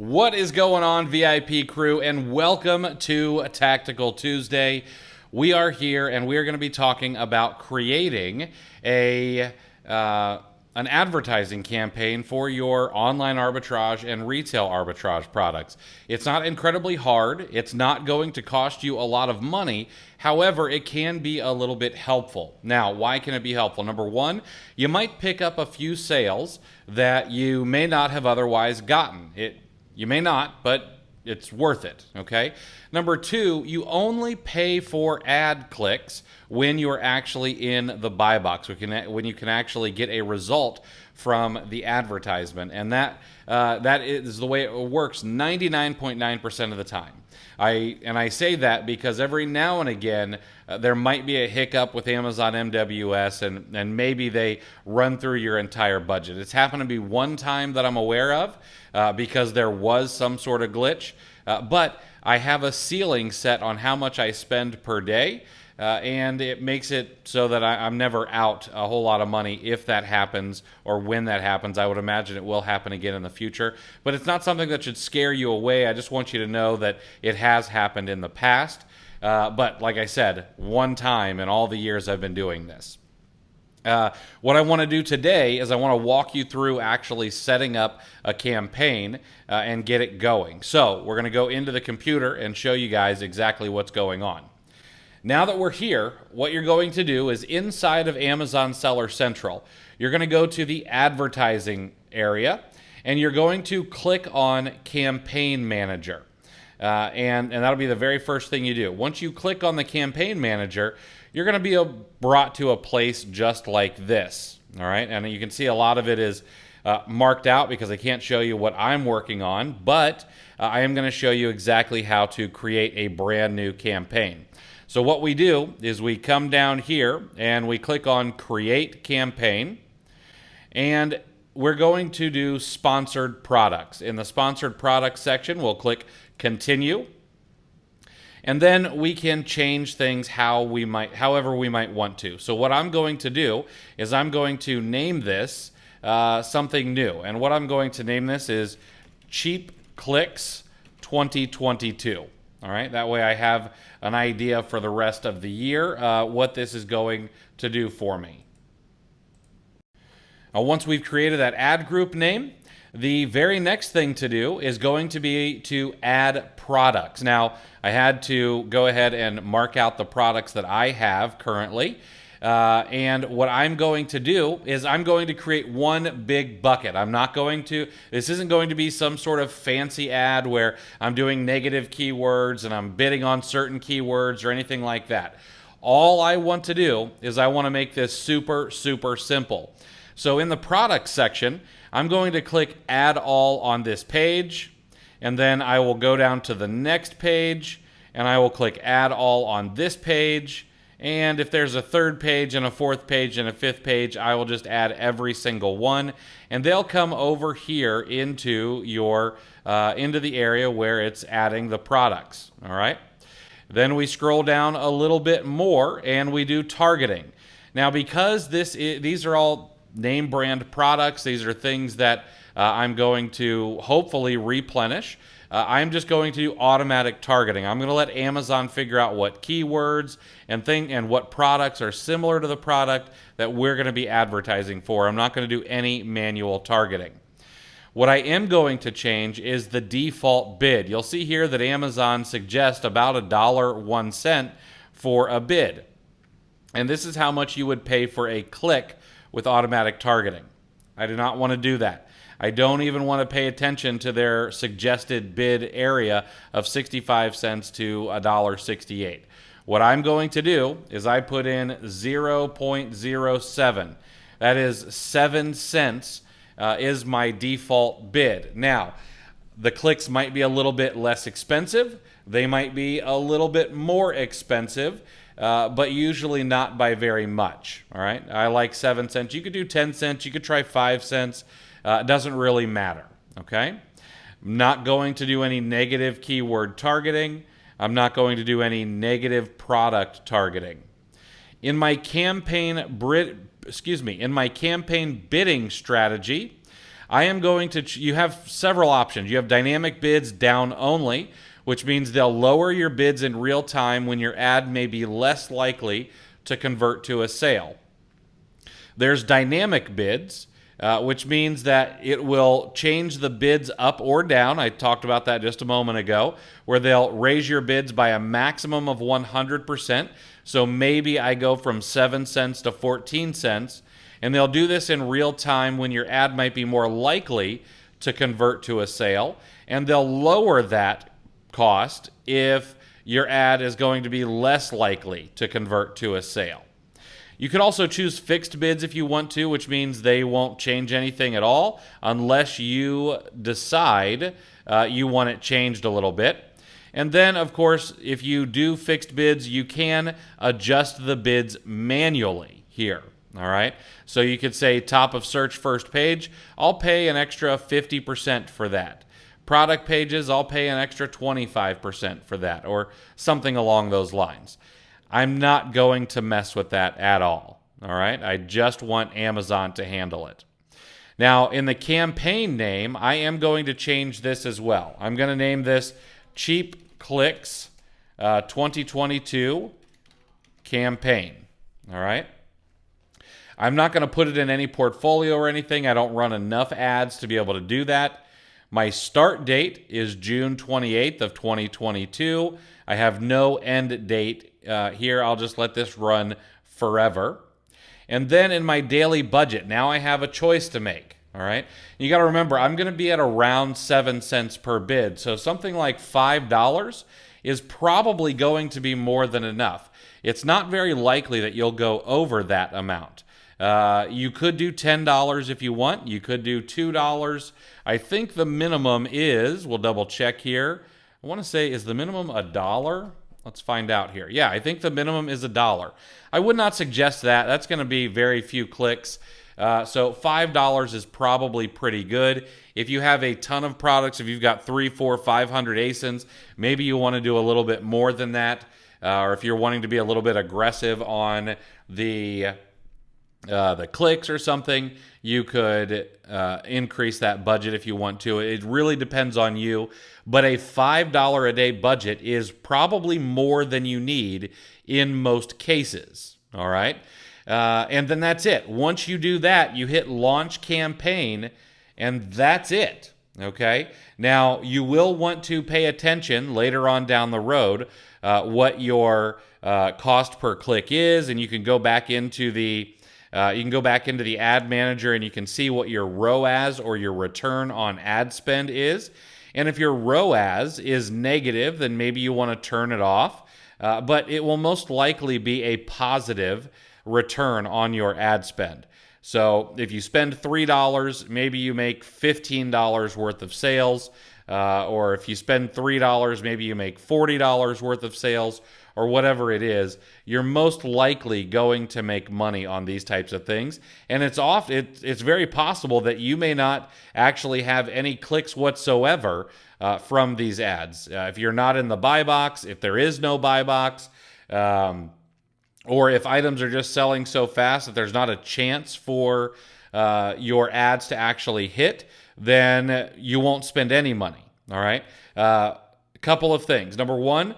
What is going on, VIP crew, and welcome to Tactical Tuesday. We are here and we are going to be talking about creating an advertising campaign for your online arbitrage and retail arbitrage products. It's not incredibly hard. It's not going to cost you a lot of money. However, it can be a little bit helpful. Now, why can it be helpful? Number one, you might pick up a few sales that you may not have otherwise gotten. You may not, but it's worth it, okay? Number two, you only pay for ad clicks when you're actually in the buy box, when you can actually get a result from the advertisement. And that is the way it works 99.9% of the time. I say that because every now and again, there might be a hiccup with Amazon MWS and maybe they run through your entire budget. It's happened to be one time that I'm aware of because there was some sort of glitch. But I have a ceiling set on how much I spend per day. And it makes it so that I'm never out a whole lot of money if that happens or when that happens. I would imagine it will happen again in the future. But it's not something that should scare you away. I just want you to know that it has happened in the past. But like I said, one time in all the years I've been doing this. What I want to do today is I want to walk you through actually setting up a campaign and get it going. So we're going to go into the computer and show you guys exactly what's going on. Now that we're here, what you're going to do is inside of Amazon Seller Central, you're going to go to the advertising area and you're going to click on Campaign Manager. And that'll be the very first thing you do. Once you click on the Campaign Manager, you're going to be brought to a place just like this. All right, and you can see a lot of it is marked out because I can't show you what I'm working on, but I am going to show you exactly how to create a brand new campaign. So what we do is we come down here and we click on Create Campaign, and we're going to do Sponsored Products. In the Sponsored Products section, we'll click Continue, and then we can change things however we might want to. So what I'm going to do is I'm going to name this something new, and what I'm going to name this is Cheap Clicks 2022. All right, that way I have an idea for the rest of the year what this is going to do for me. Once we've created that ad group name, the very next thing to do is going to be to add products. Now, I had to go ahead and mark out the products that I have currently. And what I'm going to do is I'm going to create one big bucket. This isn't going to be some sort of fancy ad where I'm doing negative keywords and I'm bidding on certain keywords or anything like that. All I want to do is I want to make this super, super simple. So in the product section, I'm going to click Add All on this page, and then I will go down to the next page and I will click Add All on this page. And if there's a third page and a fourth page and a fifth page, I will just add every single one. And they'll come over here into the area where it's adding the products. All right. Then we scroll down a little bit more and we do targeting. Now, because these are all name brand products, these are things that I'm going to hopefully replenish. I'm just going to do automatic targeting. I'm going to let Amazon figure out what keywords and what products are similar to the product that we're going to be advertising for. I'm not going to do any manual targeting. What I am going to change is the default bid. You'll see here that Amazon suggests about $1.01 for a bid. And this is how much you would pay for a click with automatic targeting. I do not want to do that. I don't even want to pay attention to their suggested bid area of 65 cents to $1.68. What I'm going to do is I put in 0.07. That is 7 cents is my default bid. Now, the clicks might be a little bit less expensive. They might be a little bit more expensive, but usually not by very much. All right, I like 7 cents. You could do 10 cents. You could try 5 cents. It doesn't really matter, okay? I'm not going to do any negative keyword targeting. I'm not going to do any negative product targeting. In my campaign bidding strategy, I am going to, you have several options. You have dynamic bids down only, which means they'll lower your bids in real time when your ad may be less likely to convert to a sale. There's dynamic bids, which means that it will change the bids up or down. I talked about that just a moment ago, where they'll raise your bids by a maximum of 100%. So maybe I go from 7 cents to 14 cents, and they'll do this in real time when your ad might be more likely to convert to a sale, and they'll lower that cost if your ad is going to be less likely to convert to a sale. You can also choose fixed bids if you want to, which means they won't change anything at all unless you decide you want it changed a little bit. And then, of course, if you do fixed bids, you can adjust the bids manually here. All right. So you could say top of search first page, I'll pay an extra 50% for that. Product pages, I'll pay an extra 25% for that, or something along those lines. I'm not going to mess with that at all. All right. I just want Amazon to handle it. Now, in the campaign name, I am going to change this as well. I'm going to name this Cheap Clicks 2022 campaign. All right. I'm not going to put it in any portfolio or anything. I don't run enough ads to be able to do that. My start date is June 28th of 2022. I have no end date here. I'll just let this run forever. And then in my daily budget, now I have a choice to make. All right. You got to remember, I'm going to be at around 7 cents per bid. So something like $5 is probably going to be more than enough. It's not very likely that you'll go over that amount. You could do $10 if you want. You could do $2. I think the minimum is, we'll double check here. I want to say, is the minimum $1? Let's find out here. Yeah, I think the minimum is $1. I would not suggest that. That's going to be very few clicks. So $5 is probably pretty good. If you have a ton of products, if you've got 3, 4, 500 ASINs, maybe you want to do a little bit more than that. Or if you're wanting to be a little bit aggressive on the clicks or something, you could increase that budget if you want to. It really depends on you, but a $5 a day budget is probably more than you need in most cases. All right. And then that's it. Once you do that, you hit launch campaign, and that's it. Okay. Now, you will want to pay attention later on down the road what your cost per click is, and you can go back into the ad manager and you can see what your ROAS, or your return on ad spend, is. And if your ROAS is negative, then maybe you want to turn it off. But it will most likely be a positive return on your ad spend. So if you spend $3, maybe you make $15 worth of sales. Or if you spend $3, maybe you make $40 worth of sales, or whatever it is. You're most likely going to make money on these types of things. And it's very possible that you may not actually have any clicks whatsoever from these ads. If you're not in the buy box, if there is no buy box, or if items are just selling so fast that there's not a chance for your ads to actually hit, then you won't spend any money. All right. A couple of things. Number one,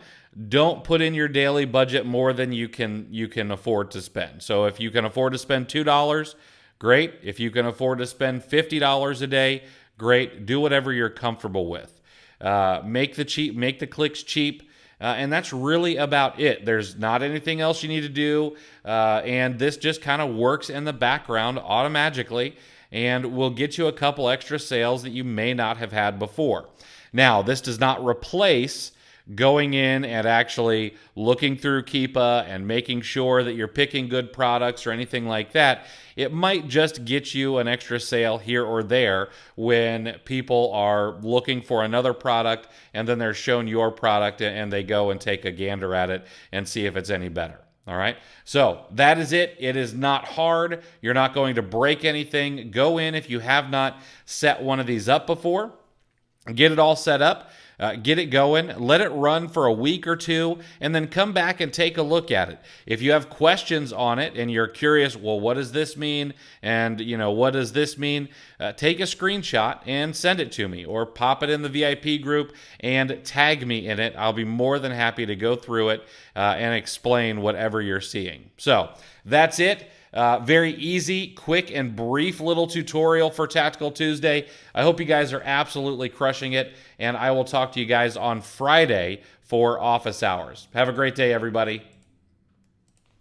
don't put in your daily budget more than you can afford to spend. So if you can afford to spend $2, great. If you can afford to spend $50 a day, great. Do whatever you're comfortable with. Make the clicks cheap. And that's really about it. There's not anything else you need to do. And this just kind of works in the background automatically and will get you a couple extra sales that you may not have had before. Now, this does not replace going in and actually looking through Keepa and making sure that you're picking good products or anything like that. It might just get you an extra sale here or there when people are looking for another product and then they're shown your product and they go and take a gander at it and see if it's any better. All right. So that is it. It is not hard. You're not going to break anything. Go in if you have not set one of these up before. Get it all set up. Get it going, let it run for a week or two, and then come back and take a look at it. If you have questions on it and you're curious, well, what does this mean? And, what does this mean? Take a screenshot and send it to me, or pop it in the VIP group and tag me in it. I'll be more than happy to go through it and explain whatever you're seeing. So that's it. Very easy, quick, and brief little tutorial for Tactical Tuesday. I hope you guys are absolutely crushing it, and I will talk to you guys on Friday for office hours. Have a great day, everybody.